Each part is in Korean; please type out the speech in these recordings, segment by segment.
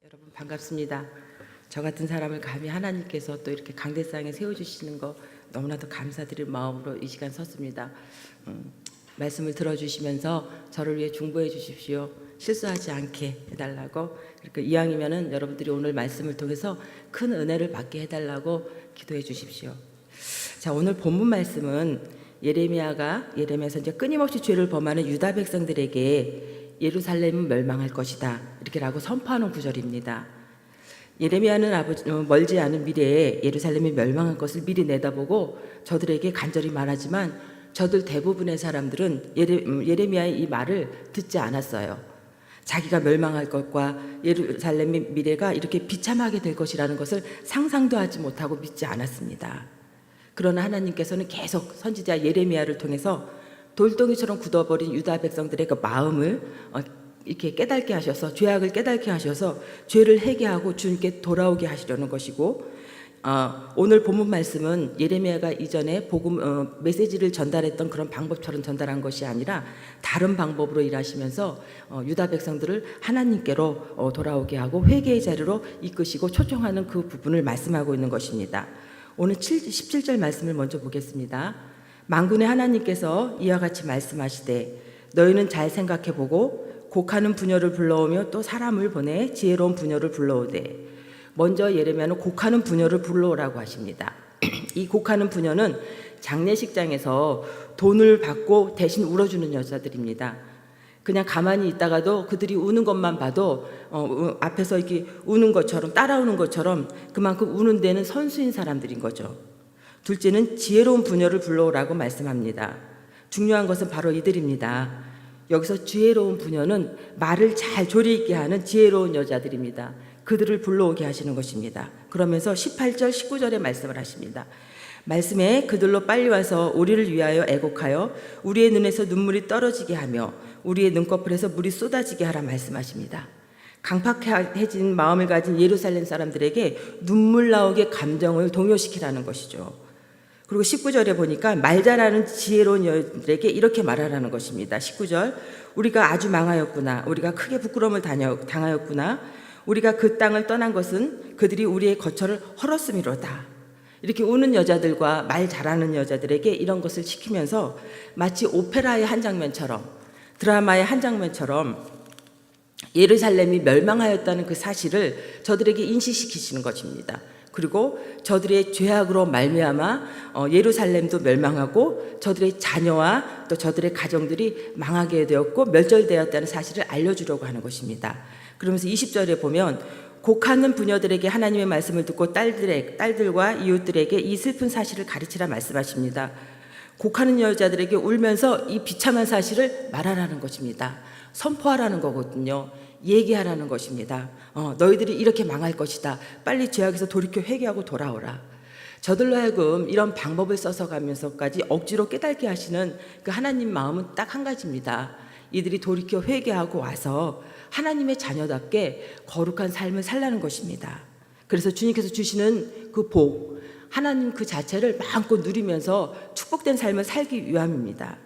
여러분 반갑습니다. 저 같은 사람을 감히 하나님께서 또 이렇게 강대상에 세워주시는 거 너무나도 감사드릴 마음으로 이 시간 섰습니다. 말씀을 들어주시면서 저를 위해 중보해 주십시오. 실수하지 않게 해달라고, 그러니까 이왕이면은 여러분들이 오늘 말씀을 통해서 큰 은혜를 받게 해달라고 기도해 주십시오. 자, 오늘 본문 말씀은 예레미야에서 이제 끊임없이 죄를 범하는 유다 백성들에게 예루살렘은 멸망할 것이다 이렇게라고 선포하는 구절입니다. 예레미야는 멀지 않은 미래에 예루살렘이 멸망할 것을 미리 내다보고 저들에게 간절히 말하지만 저들 대부분의 사람들은 예레미야의 이 말을 듣지 않았어요. 자기가 멸망할 것과 예루살렘의 미래가 이렇게 비참하게 될 것이라는 것을 상상도 하지 못하고 믿지 않았습니다. 그러나 하나님께서는 계속 선지자 예레미야를 통해서 돌덩이처럼 굳어버린 유다 백성들의 그 마음을 이렇게 깨닫게 하셔서, 죄악을 깨닫게 하셔서 죄를 회개하고 주님께 돌아오게 하시려는 것이고, 오늘 본문 말씀은 예레미야가 이전에 메시지를 전달했던 그런 방법처럼 전달한 것이 아니라 다른 방법으로 일하시면서 유다 백성들을 하나님께로 돌아오게 하고 회개의 자리로 이끄시고 초청하는 그 부분을 말씀하고 있는 것입니다. 오늘 17절 말씀을 먼저 보겠습니다. 만군의 하나님께서 이와 같이 말씀하시되 너희는 잘 생각해보고 곡하는 부녀를 불러오며 또 사람을 보내 지혜로운 부녀를 불러오되, 먼저 예레미야는 곡하는 부녀를 불러오라고 하십니다. 이 곡하는 부녀는 장례식장에서 돈을 받고 대신 울어주는 여자들입니다. 그냥 가만히 있다가도 그들이 우는 것만 봐도 앞에서 이렇게 우는 것처럼, 따라오는 것처럼 그만큼 우는 데는 선수인 사람들인 거죠. 둘째는 지혜로운 부녀를 불러오라고 말씀합니다. 중요한 것은 바로 이들입니다. 여기서 지혜로운 부녀는 말을 잘 조리 있게 하는 지혜로운 여자들입니다. 그들을 불러오게 하시는 것입니다. 그러면서 18절 19절에 말씀을 하십니다. 말씀에 그들로 빨리 와서 우리를 위하여 애곡하여 우리의 눈에서 눈물이 떨어지게 하며 우리의 눈꺼풀에서 물이 쏟아지게 하라 말씀하십니다. 강팍해진 마음을 가진 예루살렘 사람들에게 눈물 나오게 감정을 동요시키라는 것이죠. 그리고 19절에 보니까 말 잘하는 지혜로운 여인들에게 이렇게 말하라는 것입니다. 19절, 우리가 아주 망하였구나. 우리가 크게 부끄러움을 당하였구나. 우리가 그 땅을 떠난 것은 그들이 우리의 거처를 헐었음이로다. 이렇게 우는 여자들과 말 잘하는 여자들에게 이런 것을 시키면서 마치 오페라의 한 장면처럼, 드라마의 한 장면처럼 예루살렘이 멸망하였다는 그 사실을 저들에게 인식시키시는 것입니다. 그리고 저들의 죄악으로 말미암아 예루살렘도 멸망하고 저들의 자녀와 또 저들의 가정들이 망하게 되었고 멸절되었다는 사실을 알려주려고 하는 것입니다. 그러면서 20절에 보면 곡하는 부녀들에게 하나님의 말씀을 듣고 딸들과 이웃들에게 이 슬픈 사실을 가르치라 말씀하십니다. 곡하는 여자들에게 울면서 이 비참한 사실을 말하라는 것입니다. 선포하라는 거거든요. 얘기하라는 것입니다. 너희들이 이렇게 망할 것이다. 빨리 죄악에서 돌이켜 회개하고 돌아오라. 저들로 하여금 이런 방법을 써서 가면서까지 억지로 깨닫게 하시는 그 하나님 마음은 딱 한 가지입니다. 이들이 돌이켜 회개하고 와서 하나님의 자녀답게 거룩한 삶을 살라는 것입니다. 그래서 주님께서 주시는 그 복, 하나님 그 자체를 마음껏 누리면서 축복된 삶을 살기 위함입니다.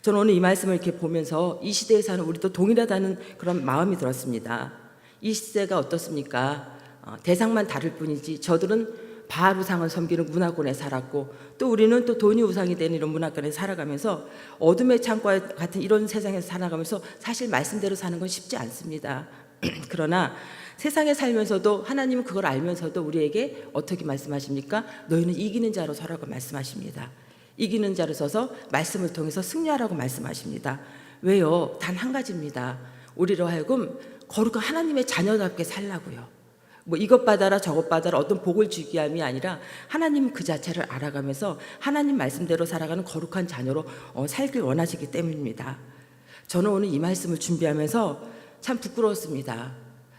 저는 오늘 이 말씀을 이렇게 보면서 이 시대에 사는 우리도 동일하다는 그런 마음이 들었습니다. 이 시대가 어떻습니까? 대상만 다를 뿐이지 저들은 바알 우상을 섬기는 문화권에 살았고 또 우리는 또 돈이 우상이 되는 이런 문화권에 살아가면서 어둠의 창과 같은 이런 세상에서 살아가면서 사실 말씀대로 사는 건 쉽지 않습니다. 그러나 세상에 살면서도 하나님은 그걸 알면서도 우리에게 어떻게 말씀하십니까? 너희는 이기는 자로 서라고 말씀하십니다. 이기는 자로 서서 말씀을 통해서 승리하라고 말씀하십니다. 왜요? 단 한 가지입니다. 우리로 하여금 거룩한 하나님의 자녀답게 살라고요. 뭐 이것 받아라 저것 받아라 어떤 복을 주기 위함이 아니라 하나님 그 자체를 알아가면서 하나님 말씀대로 살아가는 거룩한 자녀로 살길 원하시기 때문입니다. 저는 오늘 이 말씀을 준비하면서 참 부끄러웠습니다.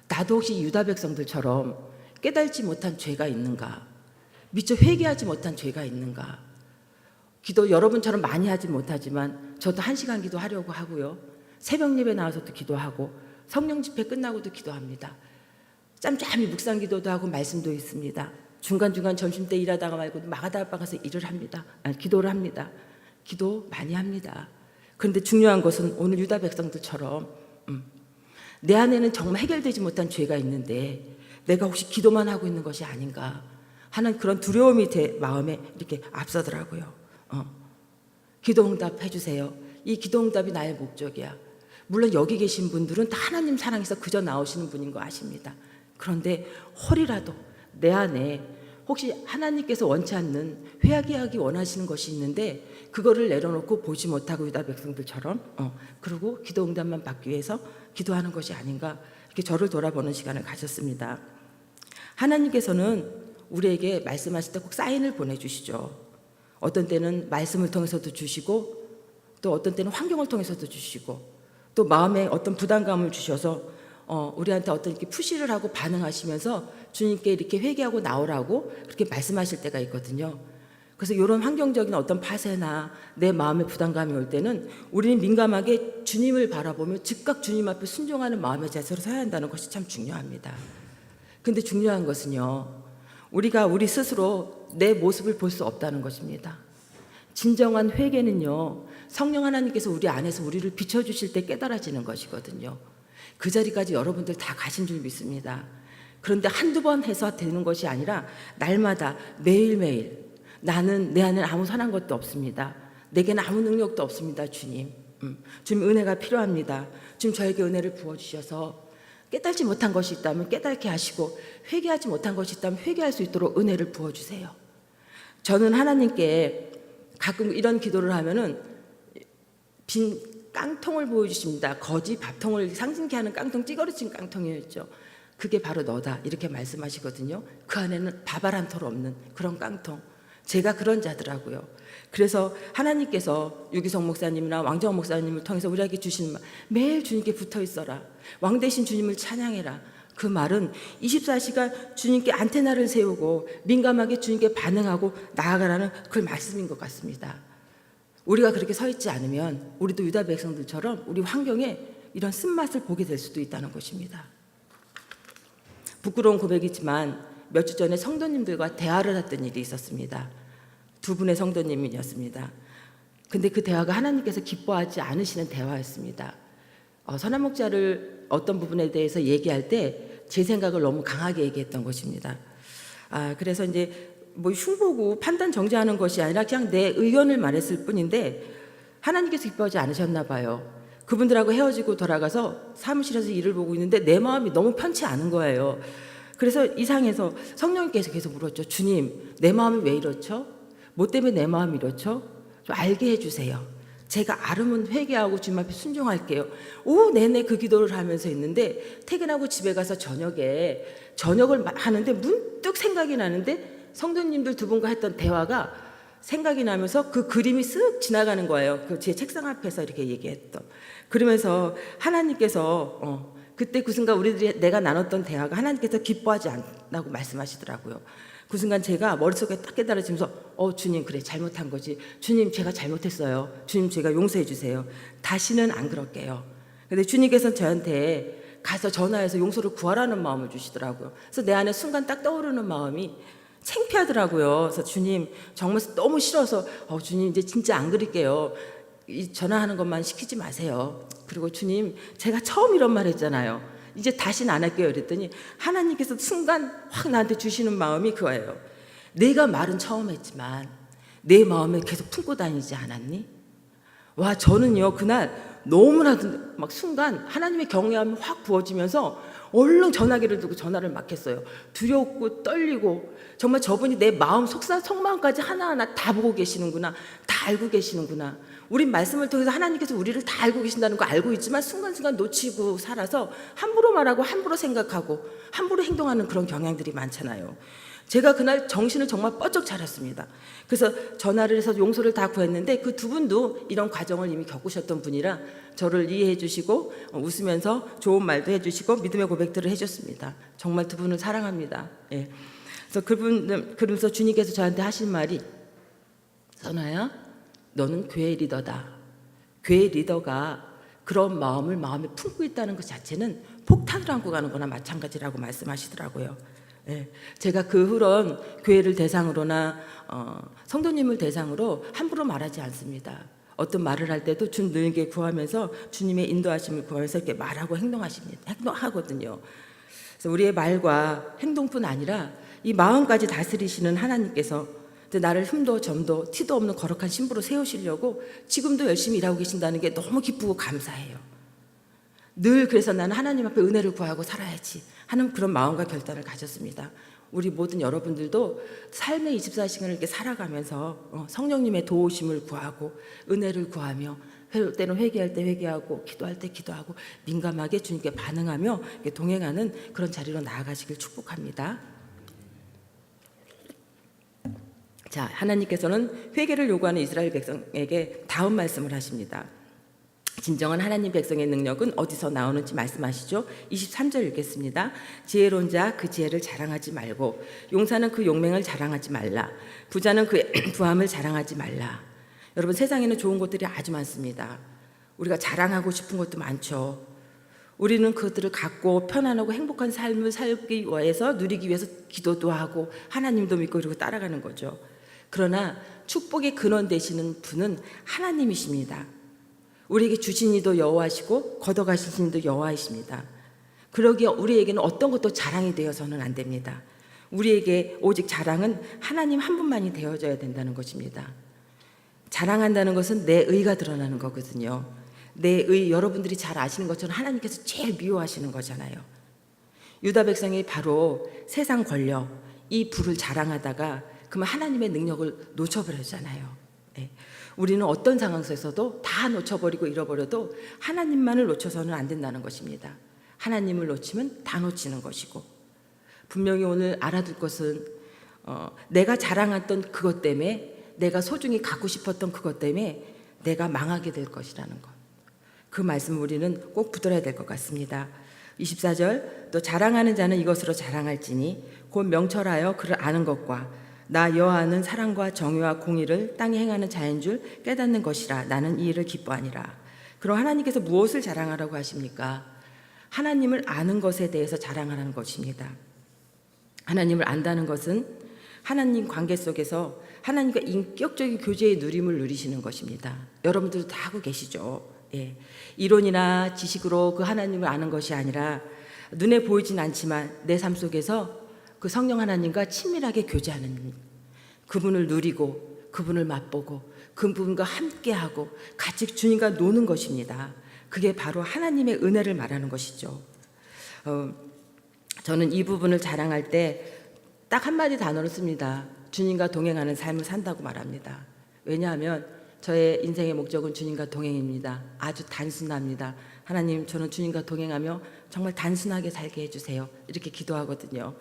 나도 혹시 유다 백성들처럼 깨달지 못한 죄가 있는가? 미처 회개하지 못한 죄가 있는가? 기도 여러분처럼 많이 하지 못하지만 저도 1시간 기도하려고 하고요. 새벽 예배 나와서도 기도하고 성령 집회 끝나고도 기도합니다. 짬짬이 묵상 기도도 하고 말씀도 있습니다. 중간중간 점심때 일하다가 말고도 마가다락방 가서 기도를 합니다. 기도 많이 합니다. 그런데 중요한 것은 오늘 유다 백성들처럼 내 안에는 정말 해결되지 못한 죄가 있는데 내가 혹시 기도만 하고 있는 것이 아닌가 하는 그런 두려움이 제 마음에 이렇게 앞서더라고요. 기도 응답해 주세요. 이 기도 응답이 나의 목적이야. 물론 여기 계신 분들은 다 하나님 사랑해서 그저 나오시는 분인 거 아십니다. 그런데 홀이라도 내 안에 혹시 하나님께서 원치 않는 회개하기 원하시는 것이 있는데 그거를 내려놓고 보지 못하고 유다 백성들처럼 그리고 기도 응답만 받기 위해서 기도하는 것이 아닌가 이렇게 저를 돌아보는 시간을 가졌습니다. 하나님께서는 우리에게 말씀하실 때 꼭 사인을 보내주시죠. 어떤 때는 말씀을 통해서도 주시고 또 어떤 때는 환경을 통해서도 주시고 또 마음에 어떤 부담감을 주셔서 우리한테 어떤 이렇게 푸시를 하고 반응하시면서 주님께 이렇게 회개하고 나오라고 그렇게 말씀하실 때가 있거든요. 그래서 이런 환경적인 어떤 파쇄나 내 마음의 부담감이 올 때는 우리는 민감하게 주님을 바라보며 즉각 주님 앞에 순종하는 마음의 자세로 서야 한다는 것이 참 중요합니다. 근데 중요한 것은요, 우리가 우리 스스로 내 모습을 볼 수 없다는 것입니다. 진정한 회개는요, 성령 하나님께서 우리 안에서 우리를 비춰주실 때 깨달아지는 것이거든요. 그 자리까지 여러분들 다 가신 줄 믿습니다. 그런데 한두 번 해서 되는 것이 아니라 날마다 매일매일 나는 내 안에 아무 선한 것도 없습니다. 내게는 아무 능력도 없습니다. 주님. 주님 은혜가 필요합니다. 주님 저에게 은혜를 부어주셔서 깨달지 못한 것이 있다면 깨닫게 하시고 회개하지 못한 것이 있다면 회개할 수 있도록 은혜를 부어주세요. 저는 하나님께 가끔 이런 기도를 하면은 빈 깡통을 보여주십니다. 거지 밥통을 상징케 하는 깡통, 찌그러진 깡통이었죠. 그게 바로 너다 이렇게 말씀하시거든요. 그 안에는 밥알 한 톨 없는 그런 깡통. 제가 그런 자더라고요. 그래서 하나님께서 유기성 목사님이나 왕정원 목사님을 통해서 우리에게 주시는 말, 매일 주님께 붙어 있어라. 왕 대신 주님을 찬양해라. 그 말은 24시간 주님께 안테나를 세우고 민감하게 주님께 반응하고 나아가라는 그 말씀인 것 같습니다. 우리가 그렇게 서 있지 않으면 우리도 유다 백성들처럼 우리 환경에 이런 쓴맛을 보게 될 수도 있다는 것입니다. 부끄러운 고백이지만 몇 주 전에 성도님들과 대화를 했던 일이 있었습니다. 두 분의 성도님이었습니다. 근데 그 대화가 하나님께서 기뻐하지 않으시는 대화였습니다. 선한 목자를 어떤 부분에 대해서 얘기할 때 제 생각을 너무 강하게 얘기했던 것입니다. 그래서 이제 뭐 흉보고 판단 정죄하는 것이 아니라 그냥 내 의견을 말했을 뿐인데 하나님께서 기뻐하지 않으셨나 봐요. 그분들하고 헤어지고 돌아가서 사무실에서 일을 보고 있는데 내 마음이 너무 편치 않은 거예요. 그래서 이상해서 성령님께서 계속 물었죠. 주님, 내 마음이 왜 이렇죠? 뭐 때문에 내 마음이 이렇죠? 좀 알게 해주세요. 제가 아름은 회개하고 주님 앞에 순종할게요. 오후 내내 그 기도를 하면서 있는데 퇴근하고 집에 가서 저녁을 하는데 문득 생각이 나는데 성도님들 두 분과 했던 대화가 생각이 나면서 그 그림이 쓱 지나가는 거예요. 그 제 책상 앞에서 이렇게 얘기했던. 그러면서 하나님께서 그때 그 순간 우리들이 내가 나눴던 대화가 하나님께서 기뻐하지 않다고 말씀하시더라고요. 그 순간 제가 머릿속에 딱 깨달아지면서 주님 그래 잘못한 거지. 주님 제가 잘못했어요. 주님 제가 용서해 주세요. 다시는 안 그럴게요. 근데 주님께서 저한테 가서 전화해서 용서를 구하라는 마음을 주시더라고요. 그래서 내 안에 순간 딱 떠오르는 마음이 창피하더라고요. 그래서 주님 정말 너무 싫어서 주님 이제 진짜 안 그럴게요. 이 전화하는 것만 시키지 마세요. 그리고 주님 제가 처음 이런 말 했잖아요. 이제 다시는 안 할게요. 이랬더니 하나님께서 순간 확 나한테 주시는 마음이 그거예요. 내가 말은 처음 했지만 내 마음에 계속 품고 다니지 않았니? 와, 저는요 그날 너무나도 막 순간 하나님의 경외함이 확 부어지면서 얼른 전화기를 들고 전화를 막 했어요. 두렵고 떨리고 정말 저분이 내 마음 속마음까지 하나하나 다 보고 계시는구나, 다 알고 계시는구나. 우린 말씀을 통해서 하나님께서 우리를 다 알고 계신다는 거 알고 있지만 순간순간 놓치고 살아서 함부로 말하고 함부로 생각하고 함부로 행동하는 그런 경향들이 많잖아요. 제가 그날 정신을 정말 뻗쩍 차렸습니다. 그래서 전화를 해서 용서를 다 구했는데 그 두 분도 이런 과정을 이미 겪으셨던 분이라 저를 이해해 주시고 웃으면서 좋은 말도 해 주시고 믿음의 고백들을 해 줬습니다. 정말 두 분을 사랑합니다. 예. 그래서 그러면서 주님께서 저한테 하신 말이 선아야 너는 교회 리더다. 교회 리더가 그런 마음을 마음에 품고 있다는 것 자체는 폭탄을 안고 가는 거나 마찬가지라고 말씀하시더라고요. 예, 제가 그 후론 교회를 대상으로나 성도님을 대상으로 함부로 말하지 않습니다. 어떤 말을 할 때도 주 능에게 구하면서 주님의 인도하심을 구하면서 이렇게 말하고 행동하거든요. 그래서 우리의 말과 행동뿐 아니라 이 마음까지 다스리시는 하나님께서 나를 흠도 점도 티도 없는 거룩한 신부로 세우시려고 지금도 열심히 일하고 계신다는 게 너무 기쁘고 감사해요. 늘 그래서 나는 하나님 앞에 은혜를 구하고 살아야지 하는 그런 마음과 결단을 가졌습니다. 우리 모든 여러분들도 삶의 24시간을 이렇게 살아가면서 성령님의 도우심을 구하고 은혜를 구하며 때로 회개할 때 회개하고 기도할 때 기도하고 민감하게 주님께 반응하며 동행하는 그런 자리로 나아가시길 축복합니다. 자, 하나님께서는 회개를 요구하는 이스라엘 백성에게 다음 말씀을 하십니다. 진정한 하나님 백성의 능력은 어디서 나오는지 말씀하시죠. 23절 읽겠습니다. 지혜로운 자 그 지혜를 자랑하지 말고 용사는 그 용맹을 자랑하지 말라. 부자는 그 부함을 자랑하지 말라. 여러분, 세상에는 좋은 것들이 아주 많습니다. 우리가 자랑하고 싶은 것도 많죠. 우리는 그것들을 갖고 편안하고 행복한 삶을 살기 위해서 누리기 위해서 기도도 하고 하나님도 믿고 그리고 따라가는 거죠. 그러나 축복의 근원 되시는 분은 하나님이십니다. 우리에게 주신 이도 여호와시고 걷어가신 이도 여호와이십니다. 그러기에 우리에게는 어떤 것도 자랑이 되어서는 안 됩니다. 우리에게 오직 자랑은 하나님 한 분만이 되어져야 된다는 것입니다. 자랑한다는 것은 내 의가 드러나는 거거든요. 내 의, 여러분들이 잘 아시는 것처럼 하나님께서 제일 미워하시는 거잖아요. 유다 백성이 바로 세상 권력, 이 부를 자랑하다가 그러면 하나님의 능력을 놓쳐버렸잖아요. 네. 우리는 어떤 상황 속에서도 다 놓쳐버리고 잃어버려도 하나님만을 놓쳐서는 안 된다는 것입니다. 하나님을 놓치면 다 놓치는 것이고, 분명히 오늘 알아둘 것은 내가 자랑했던 그것 때문에, 내가 소중히 갖고 싶었던 그것 때문에 내가 망하게 될 것이라는 것, 그 말씀 우리는 꼭 붙들어야 될 것 같습니다. 24절, 또 자랑하는 자는 이것으로 자랑할지니 곧 명철하여 그를 아는 것과 나 여호와는 사랑과 정의와 공의를 땅에 행하는 자인 줄 깨닫는 것이라. 나는 이 일을 기뻐하니라. 그럼 하나님께서 무엇을 자랑하라고 하십니까? 하나님을 아는 것에 대해서 자랑하라는 것입니다. 하나님을 안다는 것은 하나님 관계 속에서 하나님과 인격적인 교제의 누림을 누리시는 것입니다. 여러분들도 다 하고 계시죠. 예. 이론이나 지식으로 그 하나님을 아는 것이 아니라 눈에 보이진 않지만 내 삶 속에서 그 성령 하나님과 친밀하게 교제하는, 그분을 누리고 그분을 맛보고 그분과 함께하고 같이 주님과 노는 것입니다. 그게 바로 하나님의 은혜를 말하는 것이죠. 저는 이 부분을 자랑할 때 딱 한마디 단어를 씁니다. 주님과 동행하는 삶을 산다고 말합니다. 왜냐하면 저의 인생의 목적은 주님과 동행입니다. 아주 단순합니다. 하나님, 저는 주님과 동행하며 정말 단순하게 살게 해주세요. 이렇게 기도하거든요.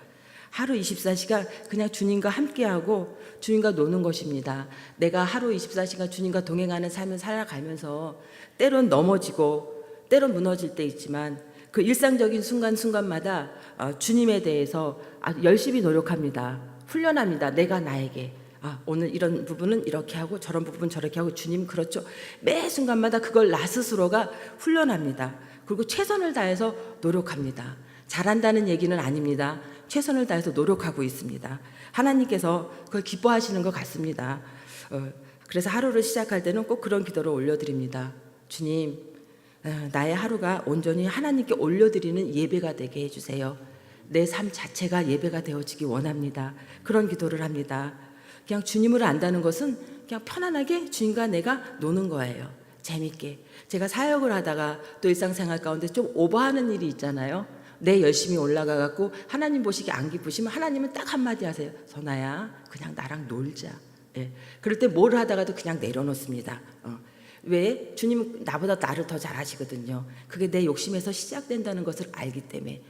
하루 24시간 그냥 주님과 함께하고 주님과 노는 것입니다. 내가 하루 24시간 주님과 동행하는 삶을 살아가면서 때론 넘어지고 때론 무너질 때 있지만 그 일상적인 순간순간마다 주님에 대해서 아주 열심히 노력합니다. 훈련합니다. 내가 나에게 오늘 이런 부분은 이렇게 하고 저런 부분은 저렇게 하고, 주님 그렇죠. 매 순간마다 그걸 나 스스로가 훈련합니다. 그리고 최선을 다해서 노력합니다. 잘한다는 얘기는 아닙니다. 최선을 다해서 노력하고 있습니다. 하나님께서 그걸 기뻐하시는 것 같습니다. 그래서 하루를 시작할 때는 꼭 그런 기도를 올려드립니다. 주님, 나의 하루가 온전히 하나님께 올려드리는 예배가 되게 해주세요. 내 삶 자체가 예배가 되어지기 원합니다. 그런 기도를 합니다. 그냥 주님을 안다는 것은 그냥 편안하게 주님과 내가 노는 거예요. 재밌게. 제가 사역을 하다가 또 일상생활 가운데 좀 오버하는 일이 있잖아요. 내 열심히 올라가 갖고 하나님 보시기 안 기쁘시면 하나님은 딱 한마디 하세요. 선아야, 그냥 나랑 놀자. 예. 그럴 때 뭘 하다가도 그냥 내려놓습니다. 왜? 주님은 나보다 나를 더 잘 아시거든요. 그게 내 욕심에서 시작된다는 것을 알기 때문에.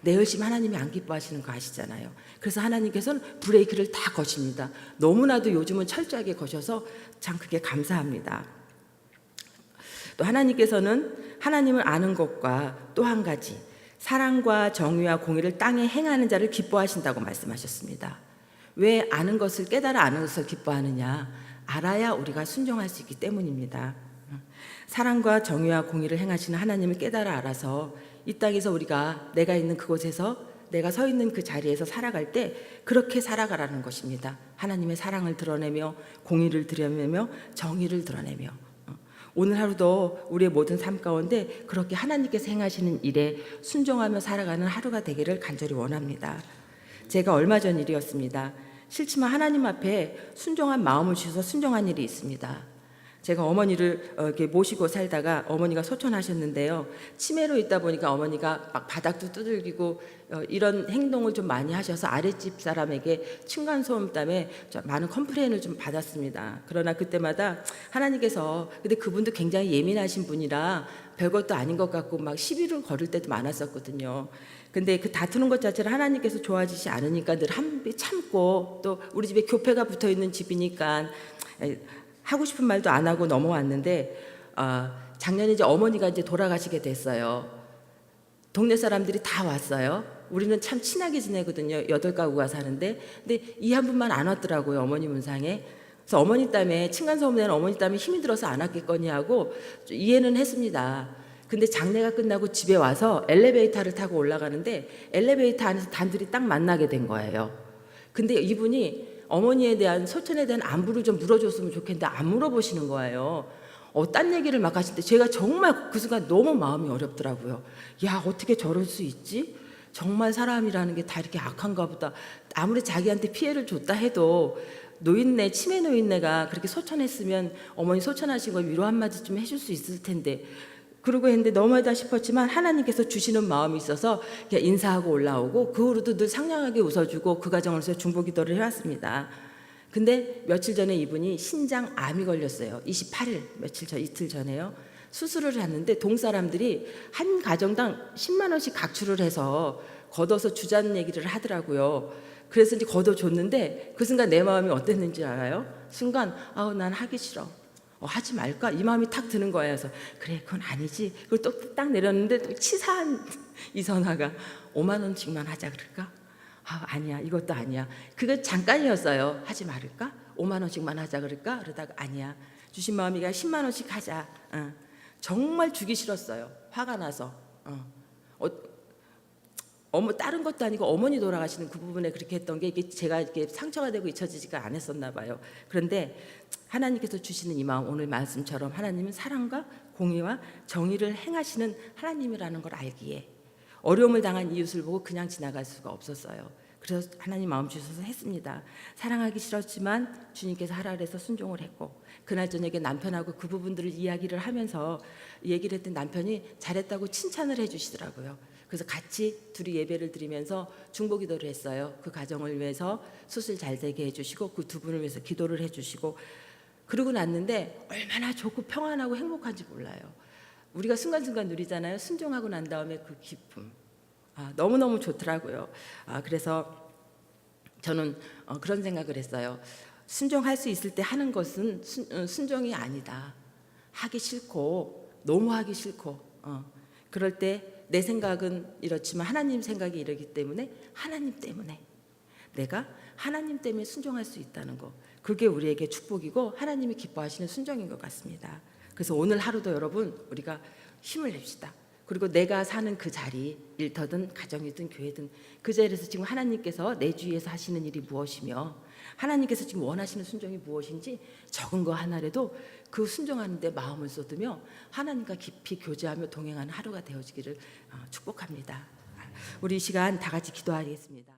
내 열심 하나님이 안 기뻐하시는 거 아시잖아요. 그래서 하나님께서는 브레이크를 다 거십니다. 너무나도 요즘은 철저하게 거셔서 참 그게 감사합니다. 또 하나님께서는 하나님을 아는 것과 또 한 가지, 사랑과 정의와 공의를 땅에 행하는 자를 기뻐하신다고 말씀하셨습니다. 왜 아는 것을, 깨달아 아는 것을 기뻐하느냐? 알아야 우리가 순종할 수 있기 때문입니다. 사랑과 정의와 공의를 행하시는 하나님을 깨달아 알아서 이 땅에서 우리가 내가 있는 그곳에서 내가 서 있는 그 자리에서 살아갈 때 그렇게 살아가라는 것입니다. 하나님의 사랑을 드러내며 공의를 드러내며 정의를 드러내며 오늘 하루도 우리의 모든 삶 가운데 그렇게 하나님께서 행하시는 일에 순종하며 살아가는 하루가 되기를 간절히 원합니다. 제가 얼마 전 일이었습니다. 싫지만 하나님 앞에 순종한 마음을 주셔서 순종한 일이 있습니다. 제가 어머니를 이렇게 모시고 살다가 어머니가 소천하셨는데요. 치매로 있다 보니까 어머니가 막 바닥도 두들기고 이런 행동을 좀 많이 하셔서 아랫집 사람에게 층간소음 때문에 많은 컴플레인을 좀 받았습니다. 그러나 그때마다 하나님께서 근데 그분도 굉장히 예민하신 분이라 별것도 아닌 것 같고 막 시비를 걸을 때도 많았었거든요. 근데 그 다투는 것 자체를 하나님께서 좋아하시지 않으니까 늘 한비 참고 또 우리 집에 교패가 붙어 있는 집이니까 하고 싶은 말도 안 하고 넘어왔는데 작년에 이제 어머니가 이제 돌아가시게 됐어요. 동네 사람들이 다 왔어요. 우리는 참 친하게 지내거든요. 8가구가 사는데 근데 이 한 분만 안 왔더라고요. 어머니 문상에. 그래서 어머니 때문에 층간소음 내는 어머니 때문에 힘이 들어서 안 왔겠거니 하고 이해는 했습니다. 근데 장례가 끝나고 집에 와서 엘리베이터를 타고 올라가는데 엘리베이터 안에서 단둘이 딱 만나게 된 거예요. 근데 이분이 어머니에 대한 소천에 대한 안부를 좀 물어줬으면 좋겠는데 안 물어보시는 거예요. 딴 얘기를 막 하시는데 제가 정말 그 순간 너무 마음이 어렵더라고요. 야, 어떻게 저럴 수 있지? 정말 사람이라는 게 다 이렇게 악한가 보다. 아무리 자기한테 피해를 줬다 해도 노인네, 치매 노인네가 그렇게 소천했으면 어머니 소천하신 걸 위로 한마디 좀 해줄 수 있을 텐데 그러고 했는데 너무하다 싶었지만 하나님께서 주시는 마음이 있어서 그냥 인사하고 올라오고 그 후로도 늘 상냥하게 웃어주고 그 과정에서 중보기도를 해왔습니다. 근데 며칠 전에 이분이 신장암이 걸렸어요. 28일 며칠 전 이틀 전에요. 수술을 했는데 동사람들이 한 가정당 10만 원씩 각출을 해서 걷어서 주자는 얘기를 하더라고요. 그래서 이제 걷어줬는데 그 순간 내 마음이 어땠는지 알아요? 순간 난 하기 싫어. 하지 말까? 이 마음이 탁 드는 거예요. 그래서 그래 그건 아니지. 그리고 또 딱 내렸는데 또 치사한 이 전화가 5만 원씩만 하자 그럴까? 아니야 이것도 아니야. 그거 잠깐이었어요. 하지 말을까? 5만 원씩만 하자 그럴까? 그러다가 아니야. 주신 마음이가 10만 원씩 하자. 정말 주기 싫었어요. 화가 나서. 다른 것도 아니고 어머니 돌아가시는 그 부분에 그렇게 했던 게 이게 제가 이렇게 상처가 되고 잊혀지지가 않았었나 봐요. 그런데 하나님께서 주시는 이 마음 오늘 말씀처럼 하나님은 사랑과 공의와 정의를 행하시는 하나님이라는 걸 알기에 어려움을 당한 이웃을 보고 그냥 지나갈 수가 없었어요. 그래서 하나님 마음 주셔서 했습니다. 사랑하기 싫었지만 주님께서 하라 그래서 순종을 했고 그날 저녁에 남편하고 그 부분들을 이야기를 하면서 얘기를 했더니 남편이 잘했다고 칭찬을 해주시더라고요. 그래서 같이 둘이 예배를 드리면서 중보기도를 했어요. 그 가정을 위해서 수술 잘 되게 해주시고 그 두 분을 위해서 기도를 해주시고 그러고 났는데 얼마나 좋고 평안하고 행복한지 몰라요. 우리가 순간순간 누리잖아요. 순종하고 난 다음에 그 기쁨 너무너무 좋더라고요. 그래서 저는 그런 생각을 했어요. 순종할 수 있을 때 하는 것은 순종이 아니다. 하기 싫고 너무 하기 싫고 그럴 때 내 생각은 이렇지만 하나님 생각이 이러기 때문에 하나님 때문에 내가 하나님 때문에 순종할 수 있다는 거 그게 우리에게 축복이고 하나님이 기뻐하시는 순종인 것 같습니다. 그래서 오늘 하루도 여러분 우리가 힘을 냅시다. 그리고 내가 사는 그 자리 일터든 가정이든 교회든 그 자리에서 지금 하나님께서 내 주위에서 하시는 일이 무엇이며 하나님께서 지금 원하시는 순종이 무엇인지 적은 거 하나라도 그 순종하는 데 마음을 쏟으며 하나님과 깊이 교제하며 동행하는 하루가 되어지기를 축복합니다. 우리 이 시간 다 같이 기도하겠습니다.